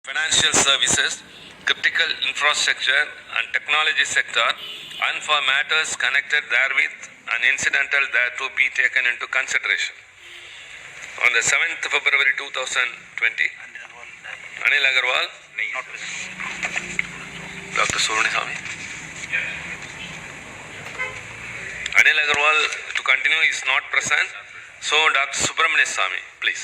financial services, critical infrastructure and technology sector, and for matters connected therewith and incidental thereto be taken into consideration. On the 7th February 2020, Anil Agarwal, Dr. Subrahmanyaswamy. Anil Agarwal, to continue, is not present. So, Dr. Subrahmanyaswamy, please.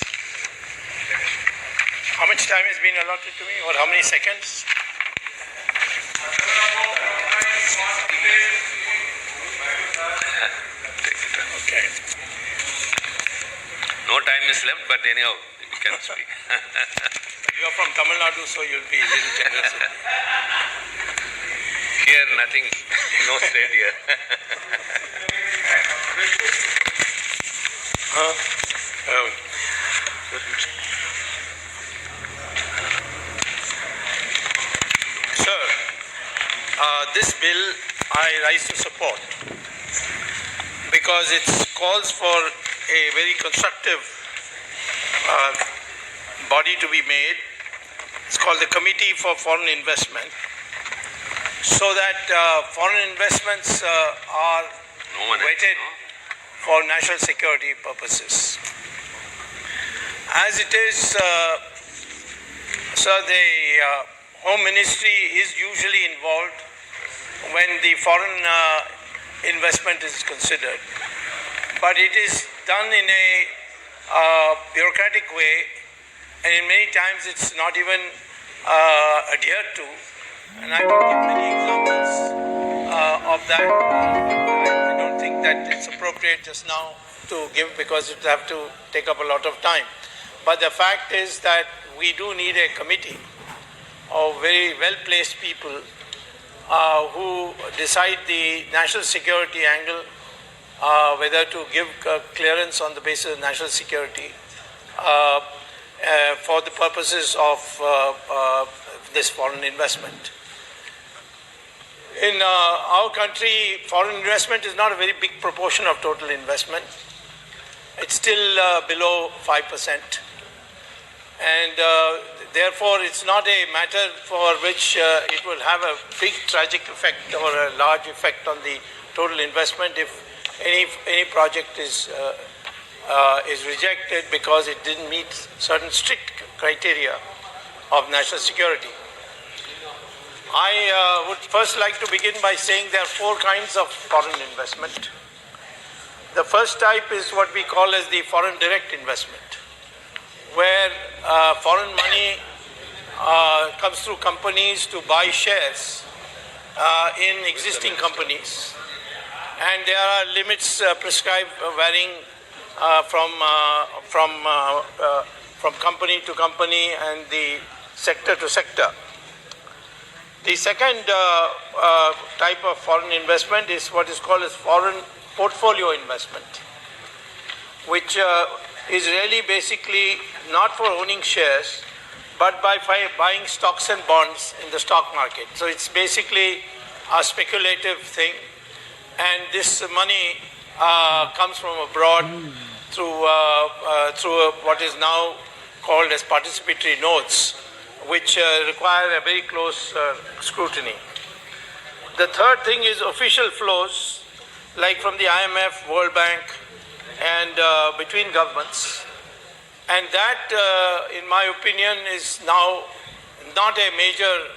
How much time has been allotted to me, or how many seconds? Okay. No time is left, but anyhow, you can speak. You are from Tamil Nadu, so you'll be a little generous. Here, nothing, no state here. Sir, this bill I rise to support because it calls for a very constructive body to be made. It's called the Committee for Foreign Investment, so that foreign investments are weighted for national security purposes. As it is, sir, the Home Ministry is usually involved when the foreign investment is considered, but it is done in a bureaucratic way, and in many times it's not even adhered to. And I can give many examples of that. I don't think that it's appropriate just now to give, because it will have to take up a lot of time. But the fact is that we do need a committee of very well-placed people who decide the national security angle, whether to give clearance on the basis of national security for the purposes of this foreign investment. In our country, foreign investment is not a very big proportion of total investment. It's still below 5%. And therefore, it's not a matter for which it will have a big tragic effect or a large effect on the total investment if any project is rejected because it didn't meet certain strict criteria of national security. I would first like to begin by saying there are four kinds of foreign investment. The first type is what we call as the foreign direct investment, where foreign money comes through companies to buy shares in existing companies. And there are limits prescribed varying from company to company and the sector to sector. The second type of foreign investment is what is called as foreign portfolio investment, which is really basically not for owning shares, but by buying stocks and bonds in the stock market. So it's basically a speculative thing, and this money comes from abroad through what is now called as participatory notes, which require a very close scrutiny. The third thing is official flows, like from the IMF, World Bank, and between governments. And that, in my opinion, is now not a major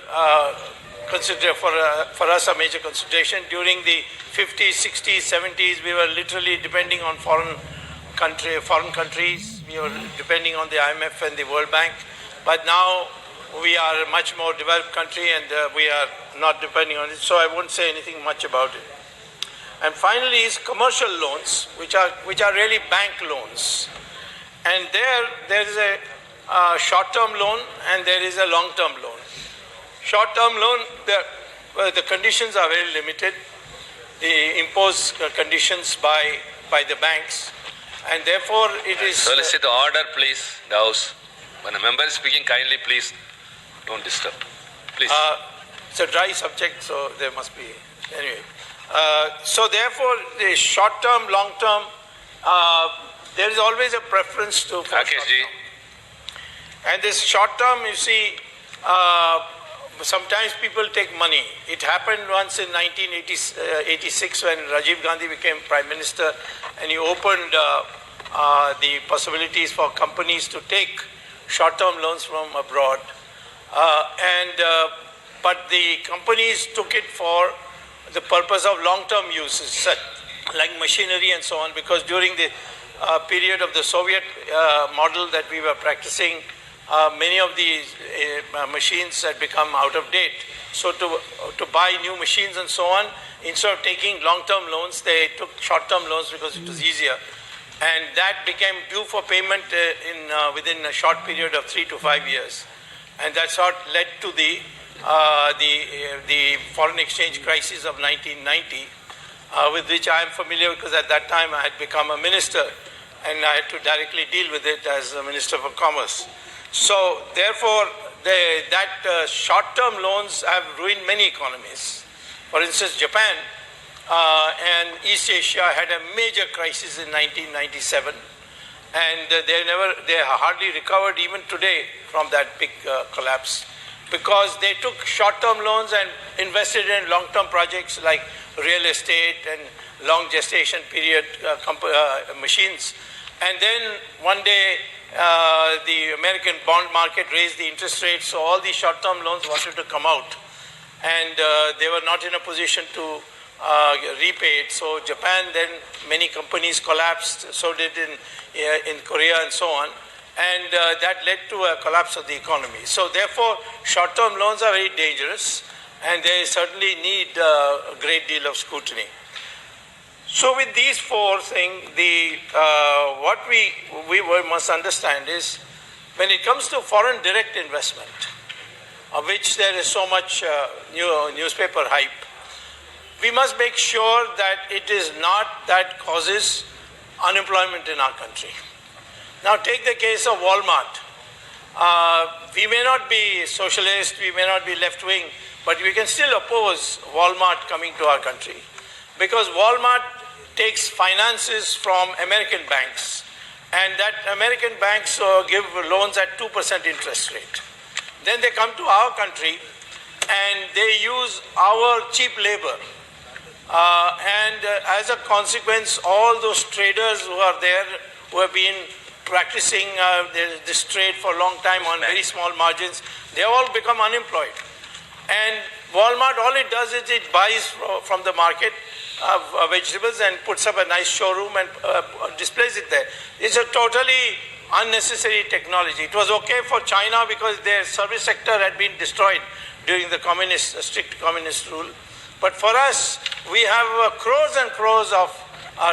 for us a major consideration. During the 50s, 60s, 70s, we were literally depending on foreign countries. We were depending on the IMF and the World Bank. But now we are a much more developed country, and we are not depending on it. So I won't say anything much about it. And finally is commercial loans, which are really bank loans. And there is a short-term loan and there is a long-term loan. Short-term loan, the conditions are very limited. The imposed conditions by the banks, and therefore it is... Solicit order, please, the House. When a member is speaking, kindly, please, don't disturb. Please. It's a dry subject, so there must be... Anyway. So therefore, the short-term, long-term, there is always a preference to... Rakesh ji. And this short-term, you see, sometimes people take money. It happened once in 1986 when Rajiv Gandhi became Prime Minister, and he opened the possibilities for companies to take short-term loans from abroad. But the companies took it for the purpose of long-term uses, like machinery and so on, because during the period of the Soviet model that we were practicing, many of these machines had become out of date. So to buy new machines and so on, instead of taking long-term loans, they took short-term loans because it was easier. And that became due for payment within a short period of 3 to 5 years. And that's what led to the foreign exchange crisis of 1990, with which I am familiar because at that time I had become a minister and I had to directly deal with it as a Minister for Commerce. So therefore, that short-term loans have ruined many economies. For instance, Japan and East Asia had a major crisis in 1997, and they hardly recovered even today from that big collapse, because they took short-term loans and invested in long-term projects like real estate and long gestation period machines. And then one day the American bond market raised the interest rates, so all these short-term loans wanted to come out, and they were not in a position to repay it. So Japan, then many companies collapsed, so did in Korea and so on, and that led to a collapse of the economy. So therefore, short-term loans are very dangerous, and they certainly need a great deal of scrutiny. So with these four things, what we must understand is, when it comes to foreign direct investment, of which there is so much newspaper hype, we must make sure that it is not that causes unemployment in our country. Now take the case of Walmart. We may not be socialist, we may not be left-wing, but we can still oppose Walmart coming to our country, because Walmart takes finances from American banks, and that American banks give loans at 2% interest rate. Then they come to our country and they use our cheap labor. And as a consequence, all those traders who are there, who have been practicing this trade for a long time on very small margins, they all become unemployed. And Walmart, all it does is it buys from the market vegetables and puts up a nice showroom and displays it there. It's a totally unnecessary technology. It was okay for China because their service sector had been destroyed during the strict communist rule. But for us, we have crores and crores of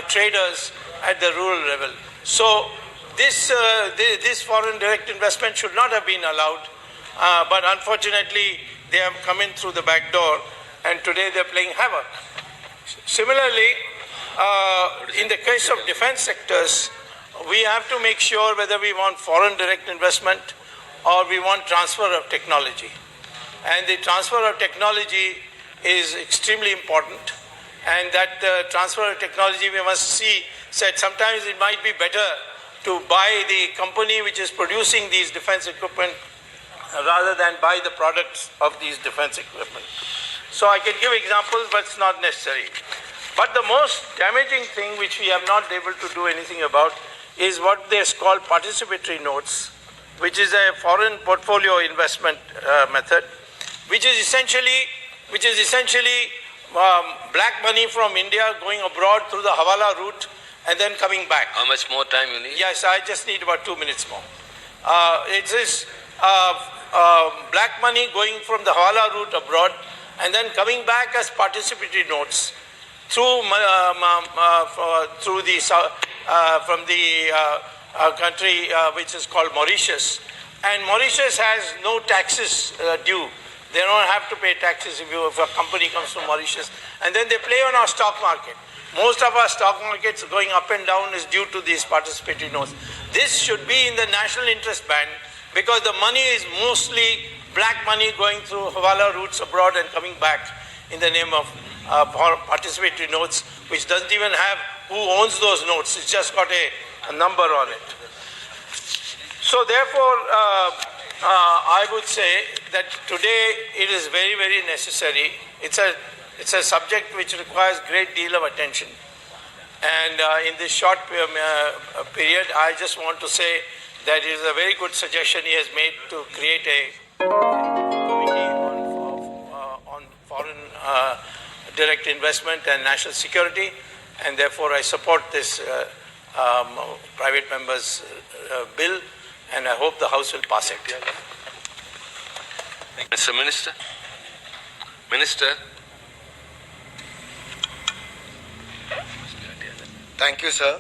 traders at the rural level. So this foreign direct investment should not have been allowed, but unfortunately they have come in through the back door, and today they're playing havoc. Similarly, in the case of defense sectors, we have to make sure whether we want foreign direct investment or we want transfer of technology. And the transfer of technology is extremely important, and that transfer of technology we must see said sometimes it might be better to buy the company which is producing these defense equipment rather than buy the products of these defense equipment. So I can give examples, but it's not necessary. But the most damaging thing which we have not been able to do anything about is what they call participatory notes, which is a foreign portfolio investment method, which is essentially black money from India going abroad through the Hawala route and then coming back. How much more time you need? Yes, I just need about 2 minutes more. It is black money going from the Hawala route abroad and then coming back as participatory notes through from the country which is called Mauritius. And Mauritius has no taxes due. They don't have to pay taxes if a company comes from Mauritius. And then they play on our stock market. Most of our stock markets going up and down is due to these participatory notes. This should be in the national interest band, because the money is mostly black money going through Hawala routes abroad and coming back in the name of participatory notes, which doesn't even have who owns those notes. It's just got a number on it. So therefore, I would say that today it is very, very necessary. It's a subject which requires great deal of attention. And in this short period, I just want to say that it is a very good suggestion he has made to create a committee on foreign direct investment and national security. And therefore, I support this private member's bill, and I hope the House will pass it. Mr. Minister. Minister. Thank you, sir.